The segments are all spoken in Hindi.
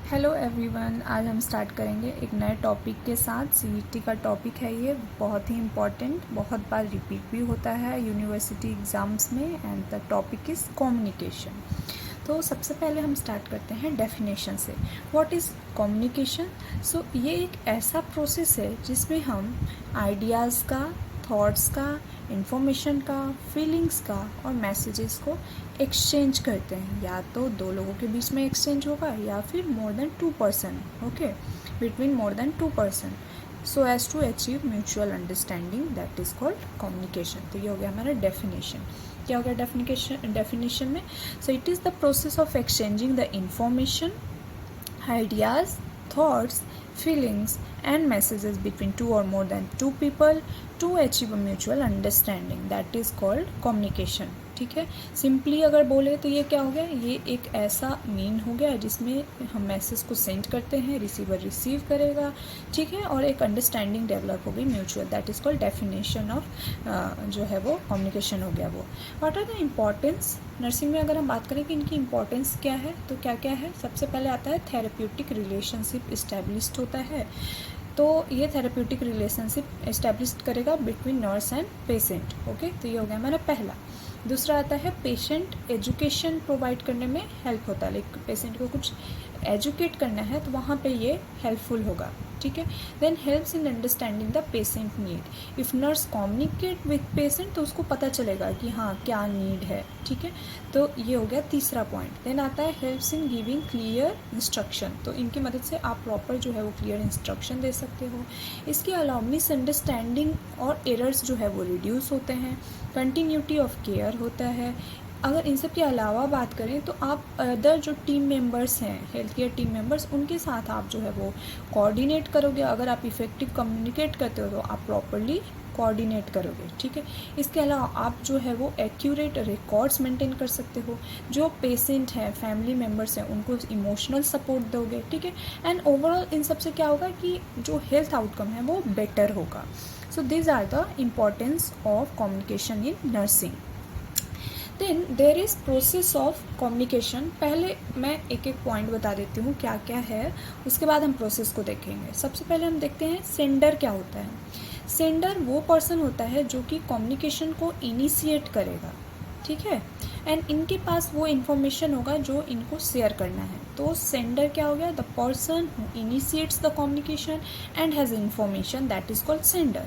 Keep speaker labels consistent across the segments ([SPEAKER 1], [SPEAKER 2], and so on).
[SPEAKER 1] हेलो एवरीवन, आज हम स्टार्ट करेंगे एक नए टॉपिक के साथ। सीईटी का टॉपिक है ये, बहुत ही इम्पॉर्टेंट, बहुत बार रिपीट भी होता है यूनिवर्सिटी एग्ज़ाम्स में। And the topic is communication. तो सबसे पहले हम स्टार्ट करते हैं डेफिनेशन से। What is communication? सो ये एक ऐसा प्रोसेस है जिसमें हम आइडियाज़ का, थॉट्स का, इन्फॉर्मेशन का, फीलिंग्स का और मैसेजेस को एक्सचेंज करते हैं। या तो दो लोगों के बीच में एक्सचेंज होगा या फिर more than 2%, okay, between more than 2%, so as to achieve mutual understanding, that is called communication. तो ये हो गया हमारा डेफिनेशन। क्या हो गया डेफिनेशन में? So it is the process of exchanging the information, ideas, thoughts, feelings and messages between two or more than two people to achieve a mutual understanding, that is called communication। ठीक है, सिंपली अगर बोले तो ये क्या हो गया, ये एक ऐसा मीन हो गया जिसमें हम मैसेज को सेंड करते हैं, रिसीवर रिसीव करेगा, ठीक है, और एक अंडरस्टैंडिंग डेवलप होगी mutual, that is called definition of जो है वो कम्युनिकेशन हो गया वो। What are the importance? Nursing में अगर हम बात करें कि इनकी इम्पॉर्टेंस क्या है तो क्या क्या है, सबसे पहले आता है थेरेप्यूटिक रिलेशनशिप इस्टेब्लिश्ड होता है। तो ये थेरेप्यूटिक रिलेशनशिप इस्टेब्लिश करेगा between nurse and patient, okay. तो ये हो गया हमारा पहला। दूसरा आता है पेशेंट एजुकेशन प्रोवाइड करने में हेल्प होता है, लाइक पेशेंट को कुछ एजुकेट करना है तो वहाँ पे ये हेल्पफुल होगा, ठीक है। Then helps in understanding the patient need. If nurse communicate with patient तो उसको पता चलेगा कि हाँ क्या नीड है, ठीक है। तो ये हो गया तीसरा पॉइंट। देन आता है helps in giving clear instruction. तो इनकी मदद से आप प्रॉपर जो है वो क्लियर इंस्ट्रक्शन दे सकते हो। इसके अलावा मिसअंडरस्टैंडिंग और एरर्स जो है वो रिड्यूस होते हैं। कंटिन्यूटी ऑफ केयर होता है। अगर इन सब के अलावा बात करें तो आप अदर जो टीम मेंबर्स हैं, हेल्थ केयर टीम मेंबर्स, उनके साथ आप जो है वो कोऑर्डिनेट करोगे। अगर आप इफ़ेक्टिव कम्युनिकेट करते हो तो आप प्रॉपरली कोऑर्डिनेट करोगे, ठीक है। इसके अलावा आप जो है वो एक्यूरेट रिकॉर्ड्स मेंटेन कर सकते हो। जो पेशेंट है, फैमिली मेम्बर्स हैं, उनको इमोशनल सपोर्ट दोगे, ठीक है। एंड ओवरऑल इन सब से क्या होगा कि जो हेल्थ आउटकम है वो बेटर होगा। So these are the importance of communication in nursing. Then there is process of communication. पहले मैं एक एक पॉइंट बता देती हूँ क्या क्या है, उसके बाद हम प्रोसेस को देखेंगे। सबसे पहले हम देखते हैं सेंडर क्या होता है। सेंडर वो पर्सन होता है जो कि कम्युनिकेशन को इनिशिएट करेगा, ठीक है, एंड इनके पास वो इन्फॉर्मेशन होगा जो इनको शेयर करना है। तो सेंडर क्या हो गया, the person who initiates the communication and has information, that is called sender.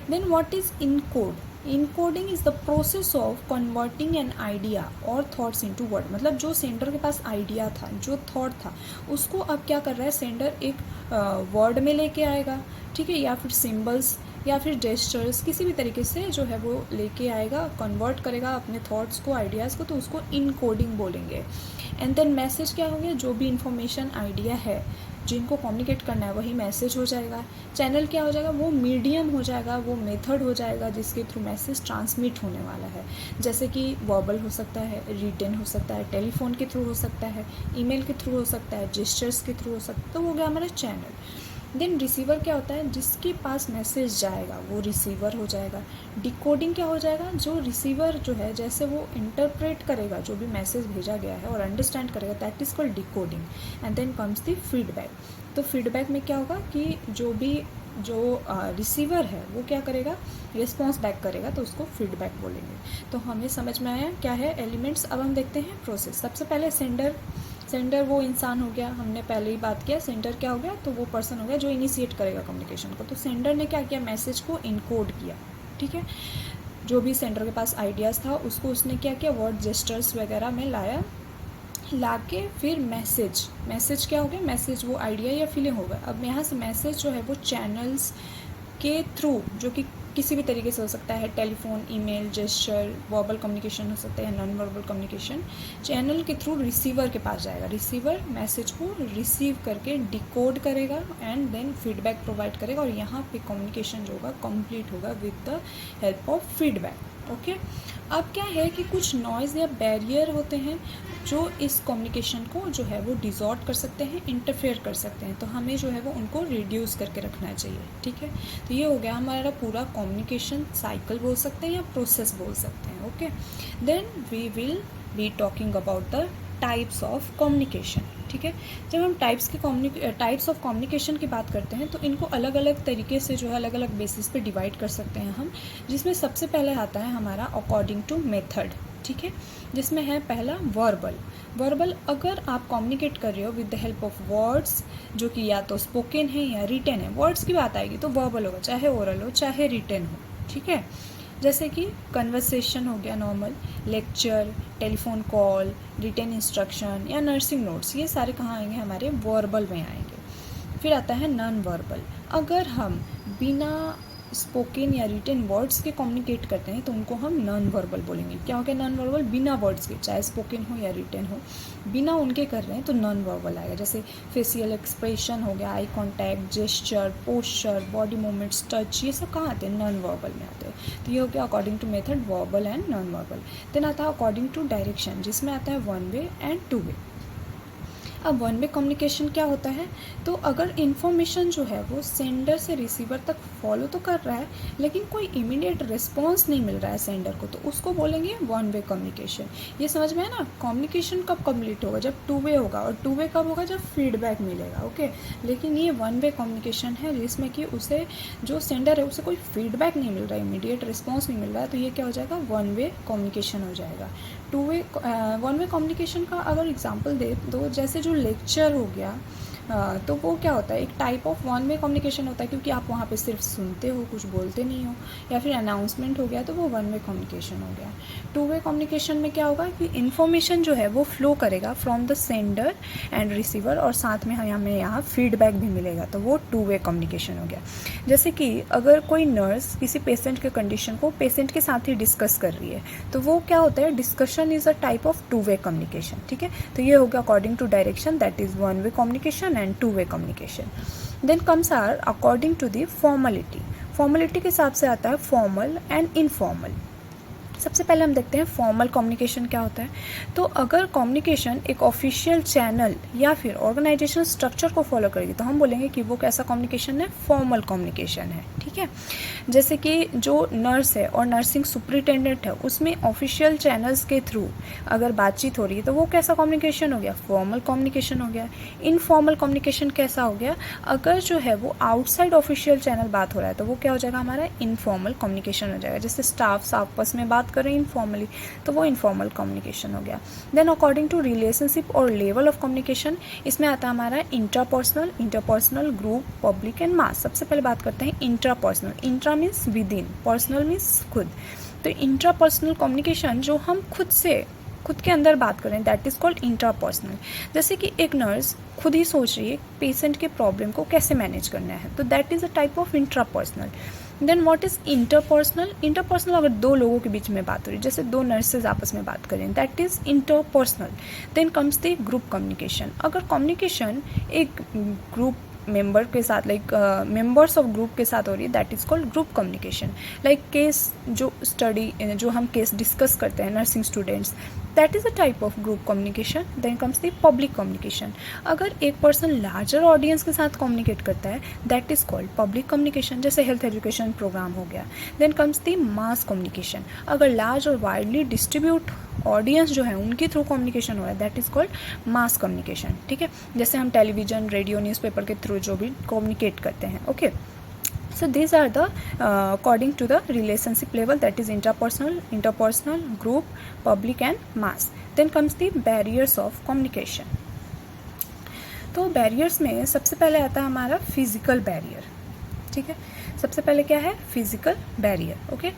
[SPEAKER 1] Then what is encode? Encoding is the process of converting an idea और थॉट्स इनटू वर्ड। मतलब जो सेंडर के पास आइडिया था, जो थॉट था, उसको अब क्या कर रहा है सेंडर, एक वर्ड में लेके आएगा, ठीक है, या फिर सिम्बल्स या फिर जेस्चर्स, किसी भी तरीके से जो है वो लेके आएगा, कन्वर्ट करेगा अपने थॉट्स को, आइडियाज़ को, तो उसको इनकोडिंग बोलेंगे। एंड देन मैसेज क्या हो गया, जो भी इंफॉर्मेशन, आइडिया है जिनको कम्युनिकेट करना है वही मैसेज हो जाएगा। चैनल क्या हो जाएगा, वो मीडियम हो जाएगा, वो मेथड हो जाएगा जिसके थ्रू मैसेज ट्रांसमिट होने वाला है। जैसे कि वर्बल हो सकता है, रिटन हो सकता है, टेलीफोन के थ्रू हो सकता है, ईमेल के थ्रू हो सकता है, जेस्चर्स के थ्रू हो सकता है। तो वो गया हमारा चैनल। देन रिसीवर क्या होता है, जिसके पास मैसेज जाएगा वो रिसीवर हो जाएगा। डिकोडिंग क्या हो जाएगा, जो रिसीवर जो है जैसे वो इंटरप्रेट करेगा जो भी मैसेज भेजा गया है और अंडरस्टैंड करेगा, that is called decoding. And then comes the feedback. तो फीडबैक में क्या होगा कि जो रिसीवर है वो क्या करेगा, रिस्पॉन्स बैक करेगा, तो उसको फीडबैक बोलेंगे। तो हमें समझ में आया क्या है एलिमेंट्स। अब हम देखते हैं प्रोसेस। सबसे पहले सेंडर वो इंसान हो गया, हमने पहले ही बात किया। सेंडर क्या हो गया, तो वो पर्सन हो गया जो इनिशिएट करेगा कम्युनिकेशन को। तो सेंडर ने क्या किया, मैसेज को इनकोड किया, ठीक है। जो भी सेंडर के पास आइडियाज़ था उसको उसने क्या किया, वर्ड जेस्टर्स वगैरह में लाके फिर मैसेज क्या हो गया, मैसेज वो आइडिया या फीलिंग होगा। अब यहाँ से मैसेज जो है वो चैनल्स के थ्रू, जो कि किसी भी तरीके से हो सकता है, telephone, email, gesture, verbal communication हो सकता है, नॉन वर्बल कम्युनिकेशन, चैनल के थ्रू रिसीवर के पास जाएगा। रिसीवर मैसेज को रिसीव करके डिकोड करेगा एंड देन फीडबैक प्रोवाइड करेगा, और यहाँ पे कम्युनिकेशन जो होगा कंप्लीट होगा with the help of feedback, okay. अब क्या है कि कुछ नॉइज़ या बैरियर होते हैं जो इस कम्युनिकेशन को जो है वो डिसॉर्ट कर सकते हैं, इंटरफेयर कर सकते हैं। तो हमें जो है वो उनको रिड्यूस करके रखना चाहिए, ठीक है। तो ये हो गया हमारा पूरा कम्युनिकेशन साइकिल बोल सकते हैं या प्रोसेस बोल सकते हैं, okay. Then we will be talking about the types of communication, ठीक है। ठीक है। जब हम टाइप्स ऑफ कम्युनिकेशन की बात करते हैं तो इनको अलग अलग तरीके से जो है अलग अलग बेसिस पे डिवाइड कर सकते हैं हम, जिसमें सबसे पहले आता है हमारा अकॉर्डिंग टू मेथड, ठीक है, जिसमें है पहला वर्बल। अगर आप कम्युनिकेट कर रहे हो with the help of words, जो कि या तो स्पोकन है या रिटन है, वर्ड्स की बात आएगी तो वर्बल होगा, चाहे ओरल हो चाहे रिटन हो, ठीक है। जैसे कि कन्वर्सेशन हो गया normal, lecture, telephone call, written instruction या नर्सिंग नोट्स, ये सारे कहाँ आएंगे, हमारे वर्बल में आएंगे। फिर आता है नॉन वर्बल। अगर हम बिना स्पोकन या रिटन वर्ड्स के कम्युनिकेट करते हैं तो उनको हम नॉन वर्बल बोलेंगे। क्या हो गया नॉन वर्बल, बिना वर्ड्स के, चाहे स्पोकन हो या रिटन हो, बिना उनके कर रहे हैं तो नॉन वर्बल आएगा। जैसे फेशियल एक्सप्रेशन हो गया, eye contact, gesture, posture, body movements, touch, ये सब कहाँ आते हैं, नॉन वर्बल में आते हैं। तो ये हो गया according to method, verbal and non verbal. Then आता है अकॉर्डिंग टू डायरेक्शन, जिसमें आता है one way and two way. अब वन वे कम्युनिकेशन क्या होता है, तो अगर इन्फॉर्मेशन जो है वो सेंडर से रिसीवर तक फॉलो तो कर रहा है लेकिन कोई इमीडिएट रिस्पॉन्स नहीं मिल रहा है सेंडर को, तो उसको बोलेंगे वन वे कम्युनिकेशन। ये समझ में है ना, कम्युनिकेशन कब कंप्लीट होगा, जब टू वे होगा, और टू वे कब होगा, जब फीडबैक मिलेगा, ओके। लेकिन ये वन वे कम्युनिकेशन है जिसमें कि उसे जो सेंडर है उसे कोई फीडबैक नहीं मिल रहा है, इमीडिएट रिस्पॉन्स नहीं मिल रहा है, तो ये क्या हो जाएगा, वन वे कम्युनिकेशन हो जाएगा। वन वे कम्युनिकेशन का अगर एग्जांपल दे दो, जैसे जो लेक्चर हो गया, तो वो क्या होता है, एक type of one way communication होता है, क्योंकि आप वहाँ पे सिर्फ सुनते हो, कुछ बोलते नहीं हो। या फिर अनाउंसमेंट हो गया तो वो वन वे कम्युनिकेशन हो गया। टू वे कम्युनिकेशन में क्या होगा कि इन्फॉर्मेशन जो है वो फ्लो करेगा from the sender and receiver, और साथ में हमें यहाँ फीडबैक भी मिलेगा, तो वो टू वे कम्युनिकेशन हो गया। जैसे कि अगर कोई नर्स किसी पेशेंट के कंडीशन को पेशेंट के साथ ही डिस्कस कर रही है, तो वो क्या होता है, discussion is a type of two way communication, ठीक है। तो ये हो गया according to direction, that is one way communication and two-way communication. Then comes our according to the formality. Formality के हिसाब से आता है formal and informal. सबसे पहले हम देखते हैं फॉर्मल कम्युनिकेशन क्या होता है। तो अगर कम्युनिकेशन एक ऑफिशियल चैनल या फिर ऑर्गेनाइजेशनल स्ट्रक्चर को फॉलो करेगी तो हम बोलेंगे कि वो कैसा कम्युनिकेशन है, फॉर्मल कम्युनिकेशन है, ठीक है। जैसे कि जो नर्स है और नर्सिंग सुपरिटेंडेंट है उसमें ऑफिशियल चैनल्स के थ्रू अगर बातचीत हो रही है तो वो कैसा कम्युनिकेशन हो गया, फॉर्मल कम्युनिकेशन हो गया। इनफॉर्मल कम्युनिकेशन कैसा हो गया, अगर जो है वो आउटसाइड ऑफिशियल चैनल बात हो रहा है तो वो क्या हो जाएगा, हमारा इनफॉर्मल कम्युनिकेशन हो जाएगा। जैसे स्टाफ आपस में बात करें इनफॉर्मली तो वो इनफॉर्मल कम्युनिकेशन हो गया। देन अकॉर्डिंग टू रिलेशनशिप और लेवल ऑफ कम्युनिकेशन, इसमें आता है हमारा इंटरपर्सनल, ग्रुप, पब्लिक एंड मास। सबसे पहले बात करते हैं intrapersonal. Intra means with in, personal means खुद। तो इंट्रापर्सनल कम्युनिकेशन जो हम खुद के अंदर बात करें, दैट इज़ कॉल्ड इंट्रापर्सनल। जैसे कि एक नर्स खुद ही सोच रही है पेशेंट के प्रॉब्लम को कैसे मैनेज करना है, तो that is a type of intrapersonal. Then what is interpersonal. Interpersonal अगर दो लोगों के बीच में बात हो रही है, जैसे दो नर्सेज आपस में बात करें, that is interpersonal. Then comes the group communication. अगर कम्युनिकेशन एक ग्रुप मेंबर के साथ, लाइक मेंबर्स ऑफ ग्रुप के साथ हो रही है, that is called group communication. Like case जो हम केस डिस्कस करते हैं nursing students, that is a type of group communication. Then comes the public communication. अगर एक पर्सन लार्जर ऑडियंस के साथ कम्युनिकेट करता है, that is called public communication, जैसे हेल्थ एजुकेशन प्रोग्राम हो गया। Then comes the mass communication. अगर लार्ज और वाइडली डिस्ट्रीब्यूट ऑडियंस जो है उनके थ्रू कम्युनिकेशन हो रहा है, that is called mass communication, ठीक है। जैसे हम टेलीविजन, रेडियो, न्यूज़पेपर के थ्रू जो भी कम्युनिकेट करते हैं, okay. So these are the according to the relationship level, that is interpersonal, group, public and mass. Then comes the barriers of communication. तो बैरियर्स में सबसे पहले आता है हमारा फिजिकल बैरियर, ठीक है। सबसे पहले क्या है, फिजिकल बैरियर, ओके।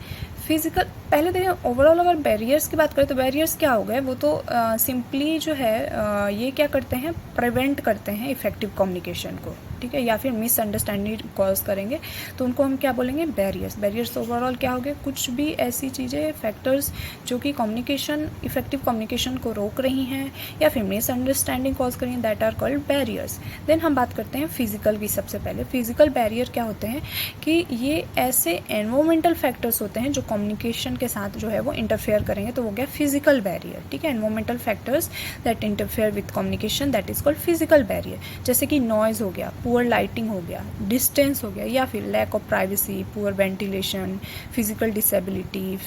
[SPEAKER 1] फिजिकल पहले देखिए, ओवरऑल अगर बैरियर्स की बात करें तो बैरियर्स क्या हो गए, वो तो सिंपली जो है ये क्या करते हैं, प्रिवेंट करते हैं इफेक्टिव कम्युनिकेशन को, ठीक है, या फिर मिसअंडरस्टैंडिंग कॉज करेंगे तो उनको हम क्या बोलेंगे, बैरियर्स ओवरऑल क्या हो गए, कुछ भी ऐसी चीज़ें, फैक्टर्स जो कि इफेक्टिव कम्युनिकेशन को रोक रही हैं या फिर मिसअंडरस्टैंडिंग कॉज कर रही हैं, that are called barriers. Then हम बात करते हैं फिजिकल की। सबसे पहले फिजिकल बैरियर क्या होते हैं कि ये ऐसे एनवायरमेंटल फैक्टर्स होते हैं जो कम्युनिकेशन के साथ जो है वो इंटरफेयर करेंगे तो वो गया फिजिकल बैरियर, ठीक है। Environmental factors that interfere with communication that is called physical barrier, जैसे कि नॉइज़ हो गया, पुअर लाइटिंग हो गया, डिस्टेंस हो गया, या फिर lack of privacy, poor ventilation, physical disability,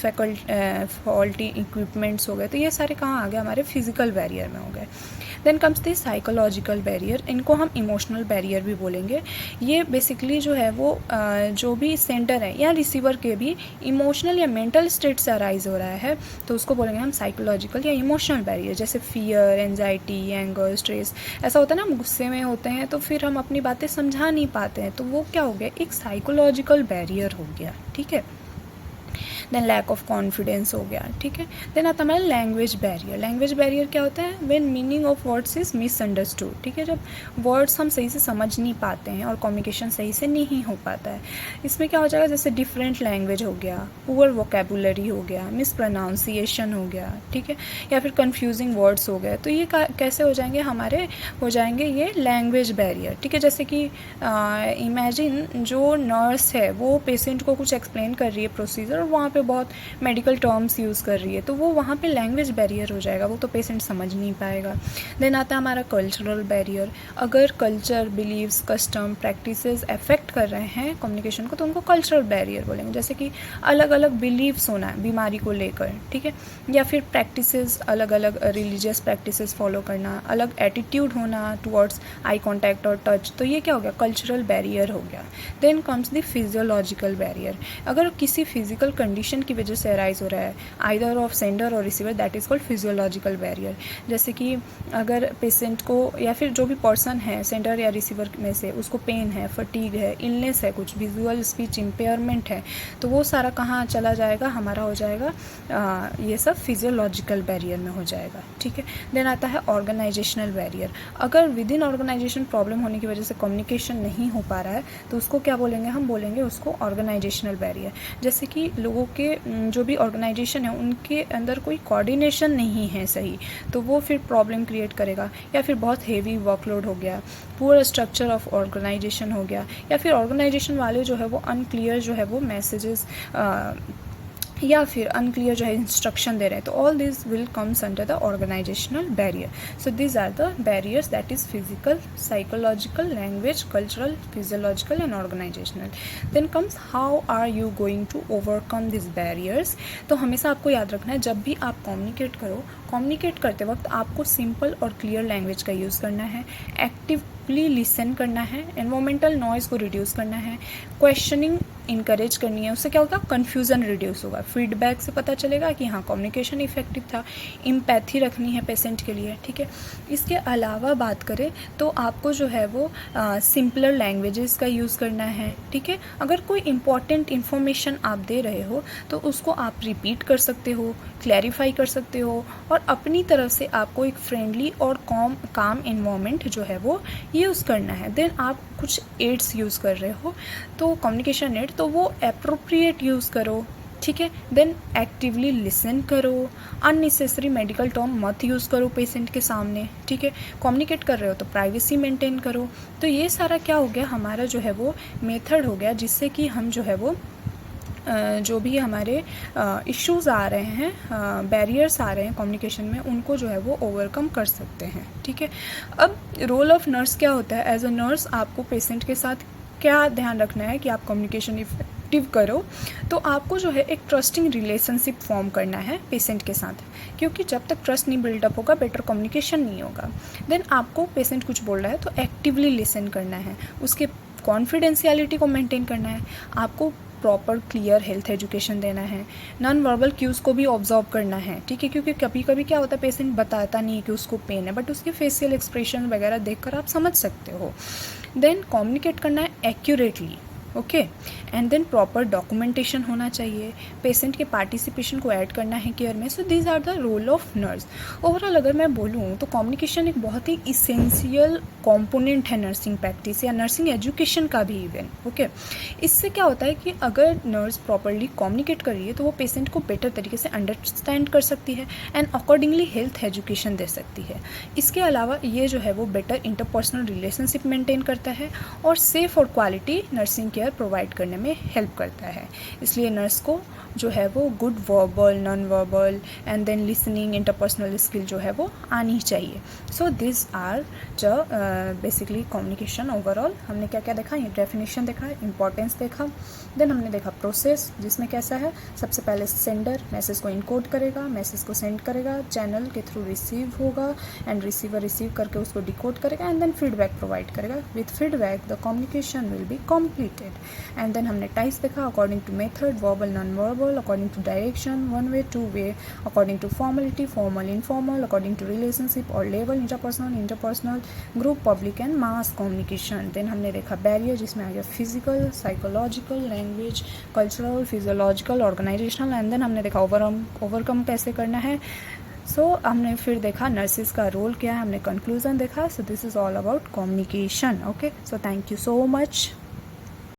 [SPEAKER 1] faulty equipments हो गए। तो ये सारे कहाँ आ गए, हमारे फिजिकल बैरियर में हो गए। Then comes the psychological barrier, इनको हम इमोशनल बैरियर भी बोलेंगे। ये बेसिकली जो है वो जो भी सेंडर है या रिसीवर के भी इमोशनल या मेंटल स्टेट से अराइज हो रहा है तो उसको बोलेंगे हम साइकोलॉजिकल या इमोशनल बैरियर, जैसे फियर, एंजाइटी, एंगर, स्ट्रेस। ऐसा होता है ना, हम गुस्से में होते हैं तो फिर हम अपनी बातें समझा नहीं पाते हैं, तो वो क्या हो गया, एक साइकोलॉजिकल बैरियर हो गया, ठीक है। देन लैक ऑफ कॉन्फिडेंस हो गया, ठीक है। देन आता हमारा लैंग्वेज बैरियर। लैंग्वेज बैरियर क्या होता है, when meaning of words is misunderstood, ठीक है। जब वर्ड्स हम सही से समझ नहीं पाते हैं और कम्युनिकेशन सही से नहीं हो पाता है। इसमें क्या हो जाएगा, जैसे डिफरेंट लैंग्वेज हो गया, पुअर वोकेबुलरी हो गया, मिस प्रोनाउंसिएशन हो गया, ठीक है, या फिर कन्फ्यूजिंग वर्ड्स हो गए। तो ये कैसे हो जाएंगे, हमारे हो जाएंगे ये लैंग्वेज बैरियर, ठीक है। जैसे कि इमेजिन जो नर्स है वो पेशेंट को कुछ एक्सप्लेन कर रही है प्रोसीजर, और वहाँ पे बहुत मेडिकल टर्म्स यूज़ कर रही है, तो वो वहाँ पे लैंग्वेज बैरियर हो जाएगा, वो तो पेशेंट समझ नहीं पाएगा। देन आता है हमारा कल्चरल बैरियर। अगर culture, beliefs, custom, practices affect कर रहे हैं कम्युनिकेशन को तो उनको कल्चरल बैरियर बोलेंगे। जैसे कि अलग अलग बिलीव्स होना बीमारी को लेकर, ठीक है, या फिर प्रैक्टिसेस, अलग अलग रिलीजियस प्रैक्टिसेस फॉलो करना, अलग एटीट्यूड होना टुवर्ड्स आई कॉन्टैक्ट और टच, तो ये क्या हो गया, कल्चरल बैरियर हो गया। Then comes the physiological barrier. अगर किसी फिजिकल कंडीशन की वजह से अराइज हो रहा है आइदर ऑफ सेंडर और receiver, that is called physiological barrier. जैसे कि अगर पेशेंट को या फिर जो भी पर्सन है सेंडर या रिसीवर में से, उसको पेन है, फटीग है, इलनेस है, कुछ विजुअल स्पीच इम्पेयरमेंट है, तो वो सारा कहाँ चला जाएगा, हमारा हो जाएगा ये सब फिजियोलॉजिकल बैरियर में हो जाएगा, ठीक है। देन आता है ऑर्गेनाइजेशनल बैरियर। अगर विद इन ऑर्गेनाइजेशन प्रॉब्लम होने की वजह से कम्युनिकेशन नहीं हो पा रहा है तो उसको क्या बोलेंगे, हम बोलेंगे उसको ऑर्गेनाइजेशनल बैरियर। जैसे कि लोगों के जो भी ऑर्गेनाइजेशन है उनके अंदर कोई कोऑर्डिनेशन नहीं है सही, तो वो फिर प्रॉब्लम क्रिएट करेगा। या फिर बहुत हेवी वर्कलोड हो गया, पूरा स्ट्रक्चर ऑफ ऑर्गेनाइजेशन हो गया, या फिर ऑर्गेनाइजेशन वाले जो है वो अनक्लियर जो है वो मैसेजेस या फिर अनक्लियर जो है इंस्ट्रक्शन दे रहे हैं, तो all this will comes under the organisational barrier. So this are the barriers, that is physical, psychological, language, cultural, physiological and organisational. Then comes how are you going to overcome this barriers. तो हमेशा आपको याद रखना है, जब भी आप कम्युनिकेट करते वक्त आपको सिंपल और क्लियर लैंग्वेज का यूज़ करना है, एक्टिवली लिसन करना है, एनवायरमेंटल नॉइज़ को रिड्यूस करना है, क्वेश्चनिंग इनकरेज करनी है। उससे क्या होगा, कन्फ्यूज़न रिड्यूस होगा, फीडबैक से पता चलेगा कि हाँ कम्युनिकेशन इफेक्टिव था, इम्पैथी रखनी है पेशेंट के लिए, ठीक है। इसके अलावा बात करें तो आपको जो है वो सिंपलर लैंग्वेजेस का यूज़ करना है, ठीक है। अगर कोई इम्पॉर्टेंट इन्फॉर्मेशन आप दे रहे हो तो उसको आप रिपीट कर सकते हो, क्लैरिफाई कर सकते हो, और अपनी तरफ से आपको एक फ्रेंडली और काम एनवायरनमेंट जो है वो यूज़ करना है। देन आप कुछ एड्स यूज़ कर रहे हो तो कम्युनिकेशन एड, तो वो एप्रोप्रिएट यूज़ करो, ठीक है। देन एक्टिवली लिसन करो, अननेसेसरी मेडिकल टर्म मत यूज़ करो पेशेंट के सामने, ठीक है। कम्युनिकेट कर रहे हो तो प्राइवेसी मेंटेन करो। तो ये सारा क्या हो गया, हमारा जो है वो मेथड हो गया जिससे कि हम जो है वो जो भी हमारे इश्यूज़ आ रहे हैं, बैरियर्स आ रहे हैं कम्युनिकेशन में, उनको जो है वो ओवरकम कर सकते हैं, ठीक है। अब रोल ऑफ नर्स क्या होता है, एज अ नर्स आपको पेशेंट के साथ क्या ध्यान रखना है कि आप कम्युनिकेशन इफेक्टिव करो, तो आपको जो है एक ट्रस्टिंग रिलेशनशिप फॉर्म करना है पेशेंट के साथ, क्योंकि जब तक ट्रस्ट नहीं बिल्डअप होगा बेटर कम्युनिकेशन नहीं होगा। देन आपको पेशेंट कुछ बोल रहा है तो एक्टिवली लिसन करना है, उसके कॉन्फिडेंशियलिटी को मेंटेन करना है, आपको प्रॉपर क्लियर हेल्थ एजुकेशन देना है, नॉन वर्बल क्यूज़ को भी ऑब्जर्व करना है, ठीक है। क्योंकि कभी कभी क्या होता है, पेशेंट बताता नहीं है कि उसको पेन है, बट उसके फेशियल एक्सप्रेशन वगैरह देखकर आप समझ सकते हो। देन कम्युनिकेट करना है accurately, okay. And then proper documentation होना चाहिए, पेशेंट के पार्टिसिपेशन को ऐड करना है केयर में। So these are the role of nurse. Overall अगर मैं बोलूँ तो कम्युनिकेशन एक बहुत ही इसेंशियल कंपोनेंट है नर्सिंग प्रैक्टिस या नर्सिंग एजुकेशन का भी इवन, ओके। इससे क्या होता है कि अगर नर्स प्रॉपरली कम्युनिकेट कर रही है तो वो पेशेंट को बेटर तरीके से अंडरस्टैंड कर सकती है एंड अकॉर्डिंगली हेल्थ एजुकेशन दे सकती है। इसके अलावा ये जो है वो बेटर इंटरपर्सनल रिलेशनशिप मेंटेन करता है और सेफ और क्वालिटी नर्सिंग केयर प्रोवाइड करने में हेल्प करता है। इसलिए नर्स को जो है वो good verbal, non verbal and then listening, interpersonal skill जो है वो आनी चाहिए। So this are the basically communication overall. हमने क्या क्या देखा, ये डेफिनेशन देखा, इंपॉर्टेंस देखा, देन हमने देखा प्रोसेस जिसमें कैसा है, सबसे पहले सेंडर मैसेज को इनकोड करेगा, मैसेज को सेंड करेगा, चैनल के थ्रू रिसीव होगा एंड रिसीवर रिसीव करके उसको डिकोड करेगा एंड देन फीडबैक प्रोवाइड करेगा। With feedback the communication will be completed. And then हमने टाइप्स देखा according to method, verbal, non verbal, according to direction, one way, two way, according to formality, formal, informal, according to relationship और level, interpersonal, group, public and mass communication. Then हमने देखा बैरियर जिसमें आ गया physical, psychological, language, cultural, physiological, organisational and then हमने देखा ओवरकम कैसे करना है। हमने फिर देखा नर्सिस का रोल क्या है, हमने कंक्लूजन देखा। So this is all about communication. Okay, so thank you so much.